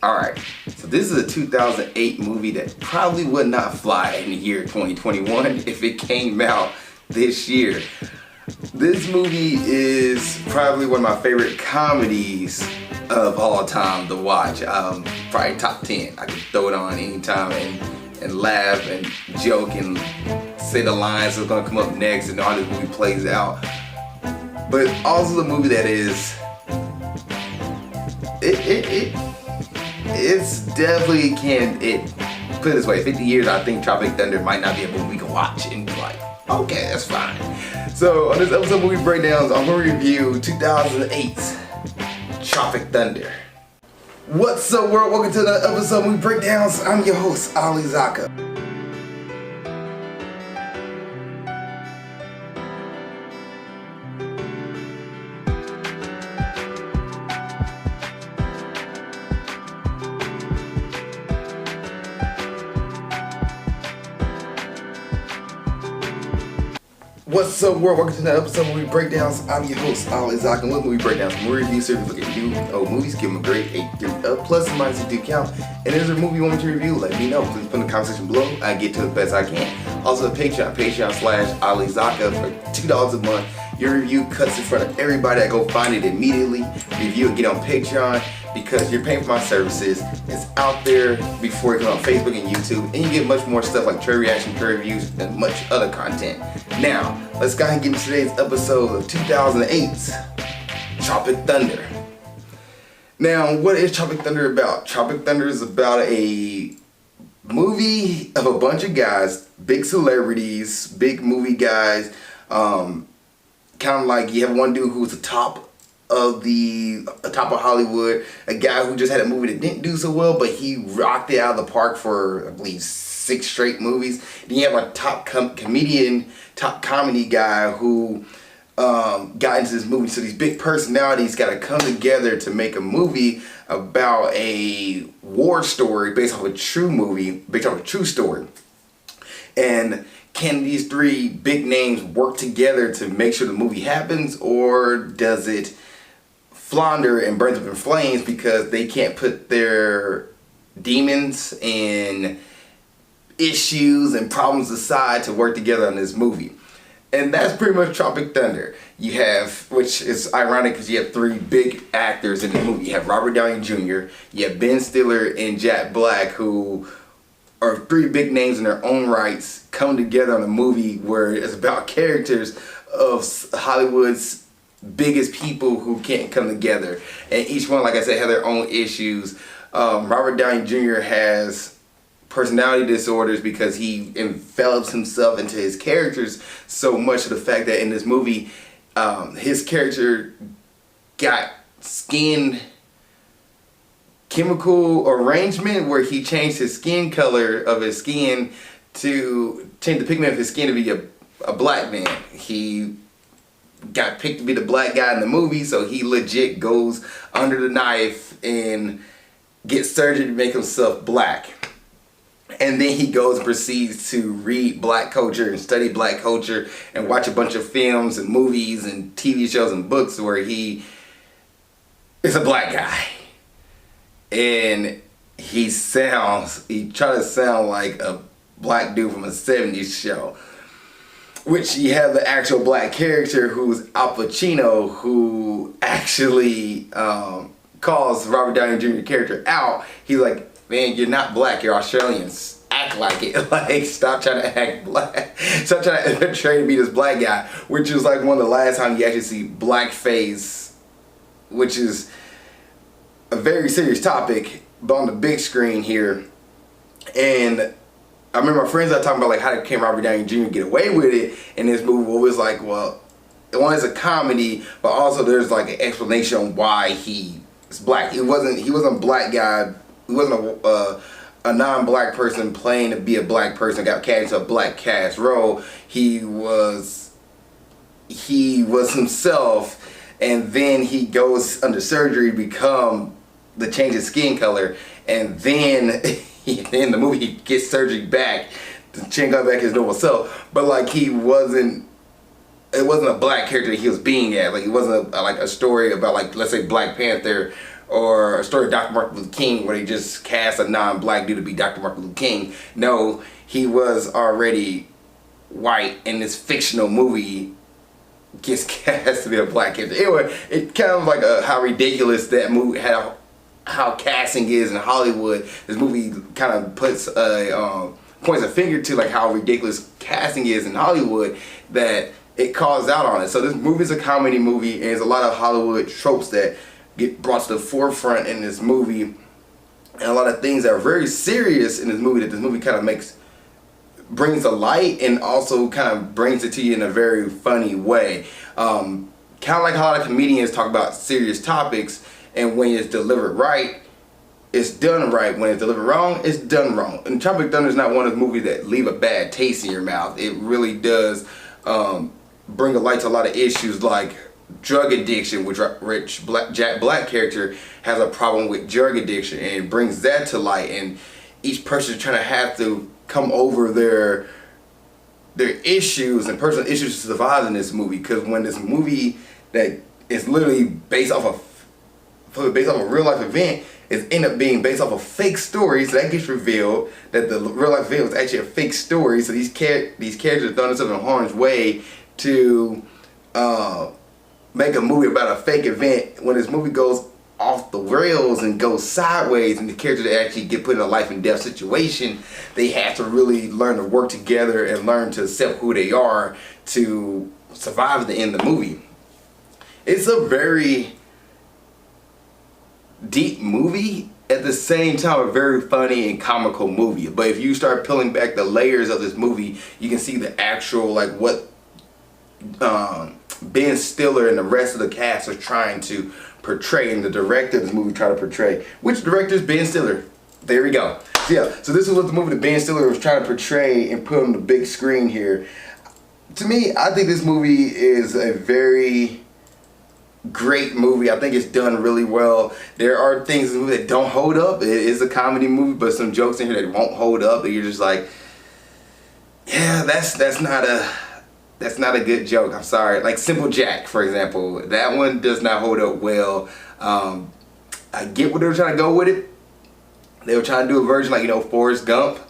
Alright, so this is a 2008 movie that probably would not fly in the year 2021 if it came out this year. This movie is probably one of my favorite comedies of all time to watch. Probably top 10. I can throw it on anytime and laugh and joke and say the lines that's gonna come up next and how this movie plays out. But also the movie that is it's definitely put it this way, 50 years I think Tropic Thunder might not be a movie we can watch and be like, okay, that's fine. So on this episode of Movie Breakdowns, I'm going to review 2008's Tropic Thunder. What's up world, welcome to another episode of Movie Breakdowns. I'm your host, Ali Zakka. What's up world, welcome to another episode of Movie Breakdowns. I'm your host, Ali Zakka. With Movie Breakdowns, movie review series, look at new old movies, give them a grade, 8 3 up, plus and minus do count. And if there's a movie you want me to review, let me know. Please put in the comment section below. I get to it the best I can. Also Patreon/Ali Zakka for $2 a month. Your review cuts in front of everybody. I go find it immediately, review it, get on Patreon, because you're paying for my services. It's out there before it comes on Facebook and YouTube, and you get much more stuff like trailer reaction, trailer reviews, and much other content. Now, let's go ahead and get into today's episode of 2008's Tropic Thunder. Now, what is Tropic Thunder about? Tropic Thunder is about a movie of a bunch of guys, big celebrities, big movie guys, kind of like you have one dude who's the top of Hollywood, a guy who just had a movie that didn't do so well, but he rocked it out of the park for, I believe, 6 straight movies. Then you have a top comedian, top comedy guy who got into this movie. So these big personalities got to come together to make a movie about a war story based off a true story. And can these 3 big names work together to make sure the movie happens, or does it flounder and burns up in flames because they can't put their demons and issues and problems aside to work together on this movie? And that's pretty much Tropic Thunder. You have, which is ironic because you have 3 big actors in the movie. You have Robert Downey Jr., you have Ben Stiller and Jack Black, who are 3 big names in their own rights, come together on a movie where it's about characters of Hollywood's biggest people who can't come together. And each one, like I said, have their own issues. Robert Downey Jr. has personality disorders because he envelops himself into his characters so much to the fact that in this movie, his character got skin chemical arrangement where he changed his skin color of his skin to change the pigment of his skin to be a black man. He got picked to be the black guy in the movie, so he legit goes under the knife and gets surgery to make himself black. And then he goes and proceeds to read black culture and study black culture and watch a bunch of films and movies and TV shows and books where he is a black guy. And he tries to sound like a black dude from a 70s show. Which you have the actual black character who's Al Pacino, who actually calls Robert Downey Jr. character out. He's like, man, you're not black, you're Australian. Act like it. Like, stop trying to act black. Stop trying to portray to be this black guy. Which is like one of the last times you actually see blackface, which is a very serious topic, but on the big screen here. And I remember my friends are talking about like how can Robert Downey Jr. get away with it in this movie. Well, it was like, well, one is a comedy, but also there's like an explanation on why he is black. He wasn't a black guy. He wasn't a non-black person playing to be a black person, got cast into a black cast role. He was himself, and then he goes under surgery to become the change his skin color, and then in the movie he gets surgery back to change back his normal self. But like it wasn't a black character that he was being at. Like it wasn't like a story about, like, let's say Black Panther or a story of Dr. Martin Luther King where they just cast a non-black dude to be Dr. Martin Luther King. No, he was already white, and this fictional movie gets cast to be a black character. Anyway, it kind of like how ridiculous that movie, how casting is in Hollywood. This movie kind of puts points a finger to like how ridiculous casting is in Hollywood, that it calls out on it. So this movie is a comedy movie, and there's a lot of Hollywood tropes that get brought to the forefront in this movie, and a lot of things that are very serious in this movie that this movie kind of brings to light, and also kind of brings it to you in a very funny way. Kind of like how a lot of comedians talk about serious topics, and when it's delivered right, it's done right. When it's delivered wrong, it's done wrong. And Tropic Thunder is not one of those movies that leave a bad taste in your mouth. It really does bring a light to a lot of issues like drug addiction, which Jack Black character has a problem with drug addiction, and it brings that to light. And each person is trying to have to come over their issues and personal issues to survive in this movie. Because when this movie that is literally based off a real life event, is end up being based off a fake story, so that gets revealed that the real life event was actually a fake story. So these characters are thrown themselves in harm's way to make a movie about a fake event. When this movie goes off the rails and goes sideways, and the characters that actually get put in a life and death situation, they have to really learn to work together and learn to accept who they are to survive at the end of the movie. It's a very deep movie, at the same time a very funny and comical movie. But if you start peeling back the layers of this movie, you can see the actual, like, what Ben Stiller and the rest of the cast are trying to portray, and the director of this movie trying to portray. Which director is Ben Stiller? There we go. So yeah, so this is what the movie that Ben Stiller was trying to portray and put on the big screen here. To me, I think this movie is a very great movie. I think it's done really well. There are things in the movie that don't hold up. It is a comedy movie, but some jokes in here that won't hold up, that you're just like, yeah, that's not a good joke. I'm sorry. Like Simple Jack, for example, that one does not hold up well. I get what they were trying to go with it. They were trying to do a version like, Forrest Gump,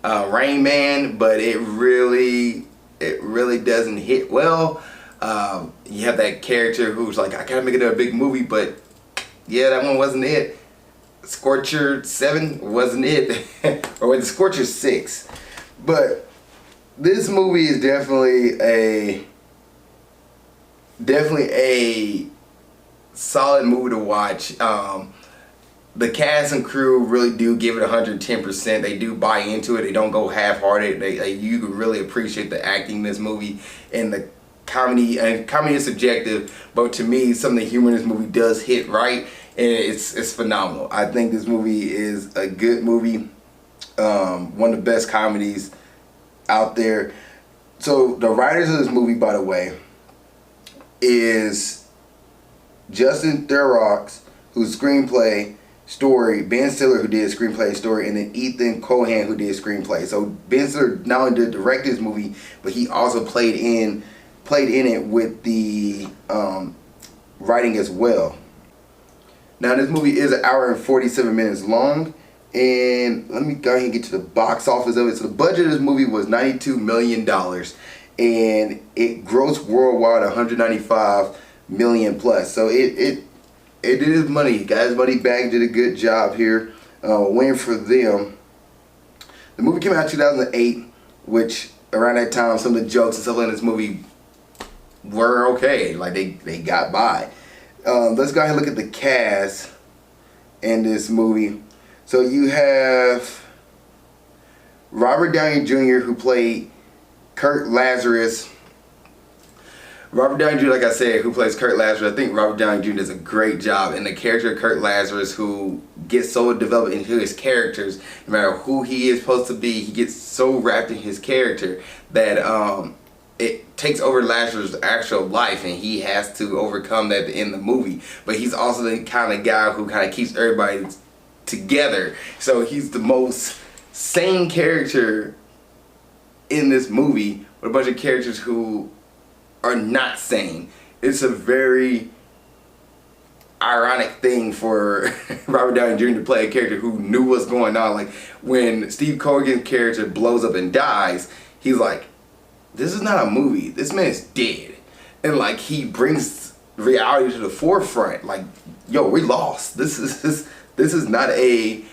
Rain Man, but it really doesn't hit well. You have that character who's like, I gotta make it a big movie, but yeah, that one wasn't it. Scorcher 7 wasn't it. Or was it Scorcher 6? But this movie is definitely a solid movie to watch. The cast and crew really do give it 110%. They do buy into it. They don't go half-hearted. You can really appreciate the acting in this movie, and the comedy. And comedy is subjective, but to me, some of the humor in this movie does hit right, and it's phenomenal. I think this movie is a good movie, one of the best comedies out there. So the writers of this movie, by the way, is Justin Theroux, whose screenplay, story, Ben Stiller, who did screenplay, story, and then Ethan Cohen, who did screenplay. So Ben Stiller not only did direct this movie, but he also played in it with the writing as well. Now this movie is an hour and 47 minutes long, and let me go ahead and get to the box office of it. So the budget of this movie was $92 million, and it grossed worldwide $195 million plus. So it did his money. Got his money back. Did a good job here. Win for them. The movie came out in 2008, which around that time some of the jokes and stuff in this movie were okay. Like they got by. Let's go ahead and look at the cast in this movie. So you have Robert Downey Jr., who played Kurt Lazarus. Robert Downey Jr., like I said, who plays Kurt Lazarus. I think Robert Downey Jr. does a great job in the character of Kurt Lazarus, who gets so developed into his characters. No matter who he is supposed to be, he gets so wrapped in his character that it takes over Lazarus' actual life, and he has to overcome that in the movie. But he's also the kind of guy who kind of keeps everybody together. So he's the most sane character in this movie, with a bunch of characters who are not sane. It's a very ironic thing for Robert Downey Jr. to play a character who knew what's going on. Like when Steve Cogan's character blows up and dies, he's like, this is not a movie. This man's dead. And like he brings reality to the forefront. Like, yo, we lost. This is not a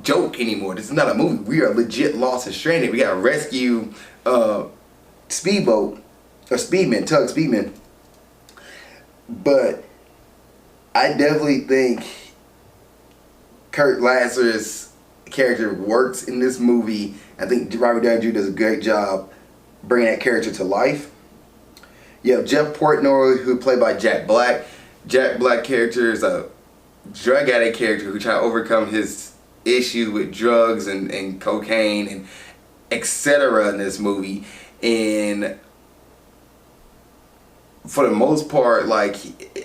joke anymore. This is not a movie. We are legit lost and stranded. We gotta rescue Speedboat or Speedman, Tug Speedman. But I definitely think Kurt Lazarus' character works in this movie. I think Robert Downey Jr. does a great job bringing that character to life. You have Jeff Portnoy, who played by Jack Black. Jack Black character is a drug addict character who tries to overcome his issues with drugs and cocaine and etc. in this movie. And for the most part, like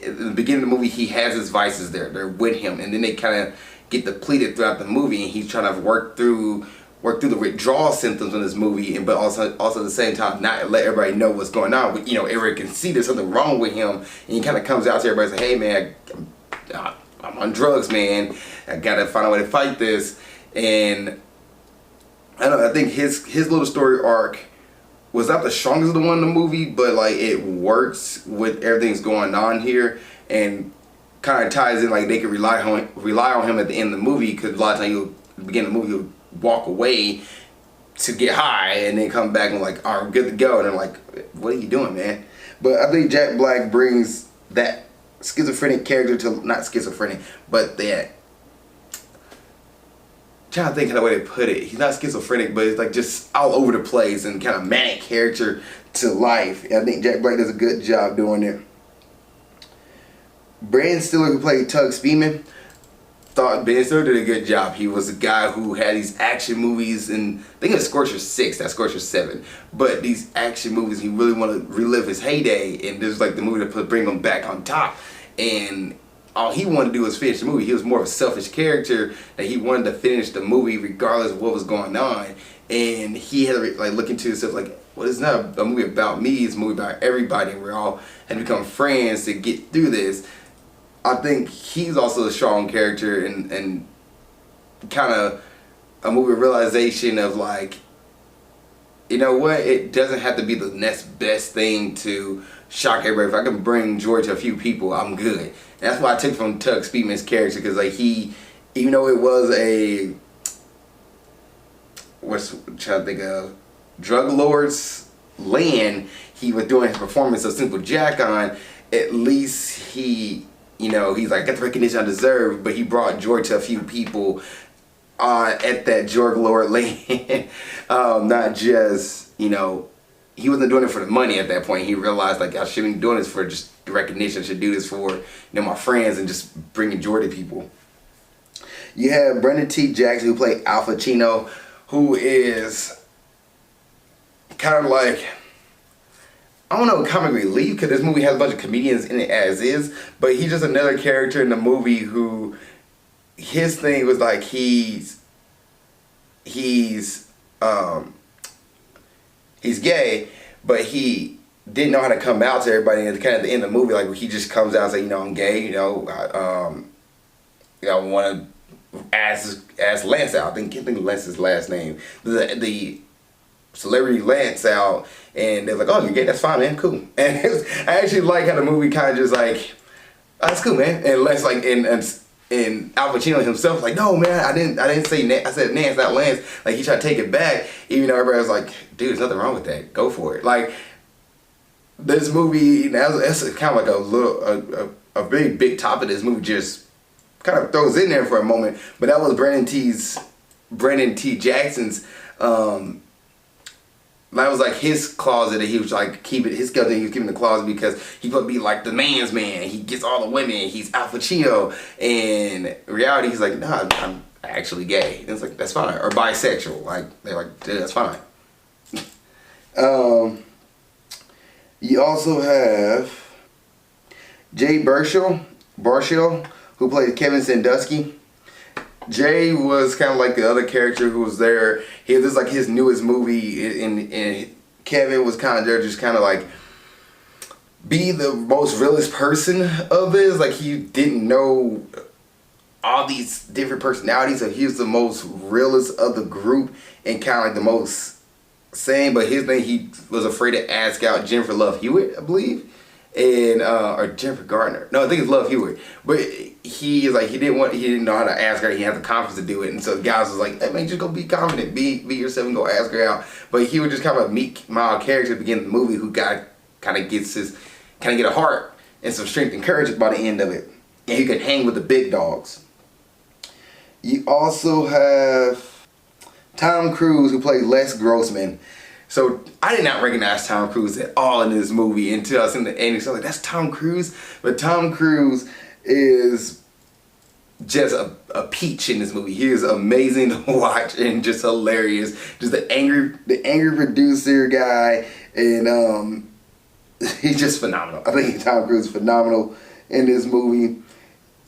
in the beginning of the movie, he has his vices there. They're with him, and then they kind of get depleted throughout the movie, and he's trying to work through the withdrawal symptoms in this movie, but also at the same time not let everybody know what's going on. But, you know, everybody can see there's something wrong with him, and he kind of comes out to everybody and says, hey man, I'm on drugs, man. I gotta find a way to fight this. And I don't know, I think his little story arc was not the strongest of the one in the movie, but like it works with everything's going on here and kind of ties in. Like they could rely on him at the end of the movie, because a lot of times you'll begin the movie, you'll walk away to get high and then come back and like, all right, good to go. And I'm like, what are you doing, man? But I think Jack Black brings that schizophrenic character to, not schizophrenic, but that, trying to think of the way to put it. He's not schizophrenic, but it's like just all over the place and kind of manic character to life. And I think Jack Black does a good job doing it. Brandon Stiller, who played Tug Speedman, thought Ben Stiller did a good job. He was a guy who had these action movies, and I think it was Scorcher 6, that's Scorcher 7. But these action movies, he really wanted to relive his heyday, and this was like the movie to bring him back on top. And all he wanted to do was finish the movie. He was more of a selfish character, that he wanted to finish the movie regardless of what was going on. And he had to like look into himself like, well, it's not a movie about me, it's a movie about everybody, and we're all had to become friends to get through this. I think he's also a strong character and kind of a movie realization of like, you know what, it doesn't have to be the next best thing to shock everybody. If I can bring joy to a few people, I'm good. And that's what I took from Tug Speedman's character, because like he, even though it was a, I'm trying to think of, drug lord's land, he was doing his performance of Simple Jack on, at least he, you know, he's like, I got the recognition I deserve, but he brought joy to a few people at that drug lord land. Not just, you know, he wasn't doing it for the money at that point. He realized like, I shouldn't be doing this for just the recognition. I should do this for, you know, my friends and just bringing joy to people. You have Brendan T. Jackson, who played Al Pacino, who is kind of like, I don't know, comic relief, because this movie has a bunch of comedians in it as is, but he's just another character in the movie who, his thing was like he's gay, but he didn't know how to come out to everybody. And kind of at the end of the movie, like he just comes out and say, you know, I'm gay, you know, I want to ask Lance out. I can't think of Lance's last name. The celebrity Lance out, and they're like, oh, you're gay, that's fine, man, cool. And I actually like how the movie kind of just like, oh, that's cool, man. And Lance like, and Al Pacino himself like, no, man, I didn't say Nance, I said Nance, not Lance. Like he tried to take it back, even though everybody was like, dude, there's nothing wrong with that, go for it. Like this movie, that's kind of like a little, a very big topic. This movie just kind of throws in there for a moment, but that was Brendan T. Jackson's, that was like his closet that he was like keeping, his skeleton he was keeping in the closet, because he could be like the man's man. He gets all the women. He's Al Pacino. And in reality, he's like, nah, I'm actually gay. And it's like, that's fine. Or bisexual. Like, they're like, dude, that's fine. You also have Jay Baruchel, who played Kevin Sandusky. Jay was kind of like the other character who was there. This is like his newest movie, and Kevin was kind of there, just kind of like be the most realest person of this. Like, he didn't know all these different personalities, so he was the most realest of the group and kind of like the most sane. But his thing, he was afraid to ask out Jennifer Love Hewitt, I believe, and or Jennifer Gardner. No, I think it's Love Hewitt. But he is like, he didn't know how to ask her. He had the confidence to do it, and so the guys was like, "Hey man, just go be confident, be yourself, and go ask her out." But he was just kind of a meek, mild character at the beginning of the movie who kind of get a heart and some strength and courage by the end of it, and he could hang with the big dogs. You also have Tom Cruise, who played Les Grossman. So I did not recognize Tom Cruise at all in this movie until I seen the ending. So I was like, that's Tom Cruise? But Tom Cruise is just a peach in this movie. He is amazing to watch and just hilarious. Just the angry producer guy, and he's just phenomenal. I think Tom Cruise is phenomenal in this movie.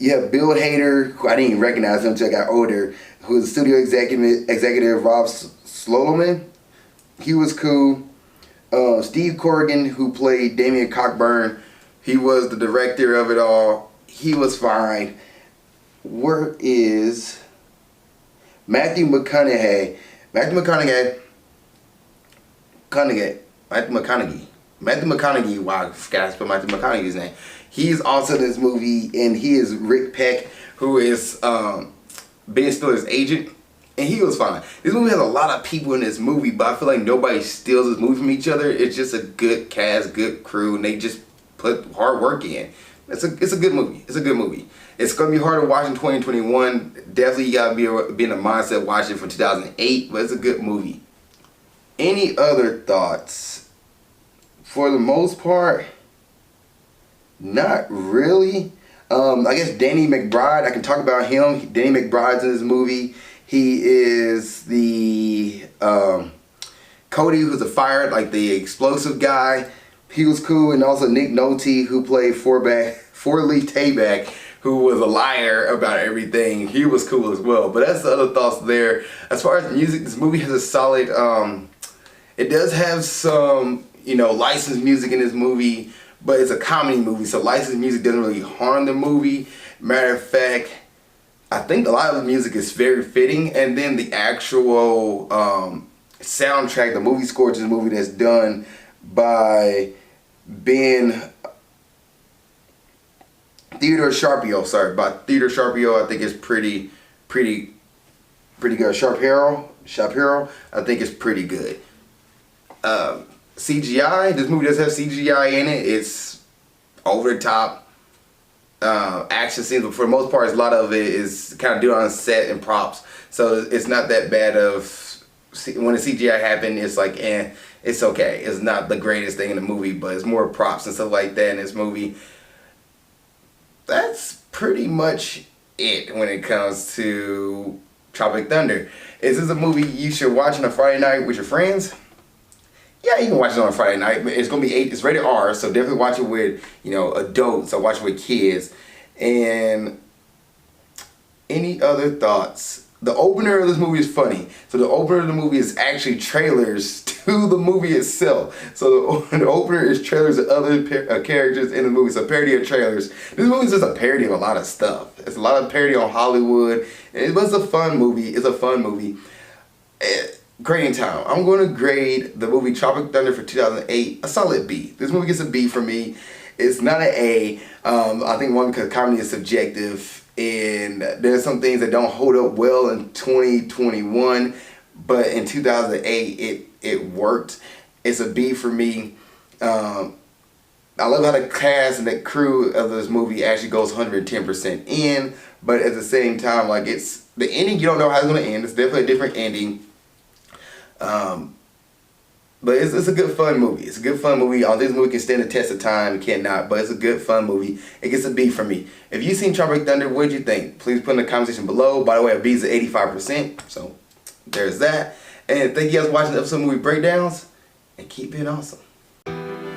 You have Bill Hader, who I didn't even recognize him until I got older, who is studio executive Rob Sloman. He was cool. Steve Corrigan, who played Damien Cockburn, he was the director of it all. He was fine. Where is Matthew McConaughey? Matthew McConaughey. Wow, I forgot to spell Matthew McConaughey's name. He's also in this movie, and he is Rick Peck, who is Ben Stiller's agent, and he was fine. This movie has a lot of people in this movie, but I feel like nobody steals this movie from each other. It's just a good cast, good crew, and they just put hard work in. It's a good movie. It's a good movie. It's gonna be hard to watch in 2021. Definitely, you gotta be in the mindset watching it from 2008, but it's a good movie. Any other thoughts? For the most part, not really. I guess Danny McBride, I can talk about him. Danny McBride's in this movie. He is the Cody, who's the the explosive guy. He was cool. And also Nick Nolte, who played Forley Tayback, who was a liar about everything. He was cool as well. But that's the other thoughts there. As far as music, this movie has a solid, it does have some, licensed music in this movie, but it's a comedy movie, so licensed music doesn't really harm the movie. Matter of fact, I think a lot of the music is very fitting, and then the actual soundtrack, the movie score to the movie that's done by Theodore Sharpio, I think it's pretty good. Shapiro, I think it's pretty good. CGI, this movie does have CGI in it. It's over the top action scenes, but for the most part, a lot of it is kind of done on set and props. So it's not that bad when the CGI happened, it's like, it's okay. It's not the greatest thing in the movie, but it's more props and stuff like that in this movie. That's pretty much it when it comes to Tropic Thunder. Is this a movie you should watch on a Friday night with your friends? Yeah, you can watch it on a Friday night. It's gonna be it's rated R, so definitely watch it with adults. So watch it with kids. And any other thoughts? The opener of this movie is funny. So the opener of the movie is actually trailers to the movie itself. So the opener is trailers of other characters in the movie. So parody of trailers. This movie is just a parody of a lot of stuff. It's a lot of parody on Hollywood. It was a fun movie. It's a fun movie. Grading time. I'm going to grade the movie Tropic Thunder for 2008 a solid B. This movie gets a B for me. It's not an A. I think one, because comedy is subjective, and there's some things that don't hold up well in 2021, but in 2008 it worked. It's a B for me. I love how the cast and the crew of this movie actually goes 110% in, but at the same time, like, it's the ending, you don't know how it's going to end. It's definitely a different ending. But it's a good fun movie. It's a good fun movie. This movie can stand the test of time. It cannot, but it's a good fun movie. It gets a B from me. If you've seen Tropic Thunder, what did you think? Please put in the comment section below. By the way, a B is at 85%. So there's that. And thank you guys for watching the episode movie breakdowns. And keep being awesome.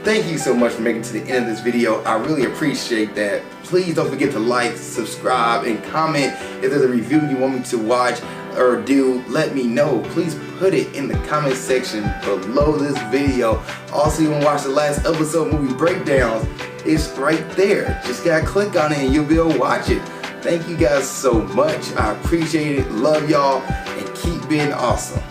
Thank you so much for making it to the end of this video. I really appreciate that. Please don't forget to like, subscribe, and comment if there's a review you want me to watch, or do, let me know. Please put it in the comment section below this video. Also, you want to watch the last episode movie breakdowns, it's right there. Just gotta click on it and you'll be able to watch it. Thank you guys so much. I appreciate it. Love y'all and keep being awesome.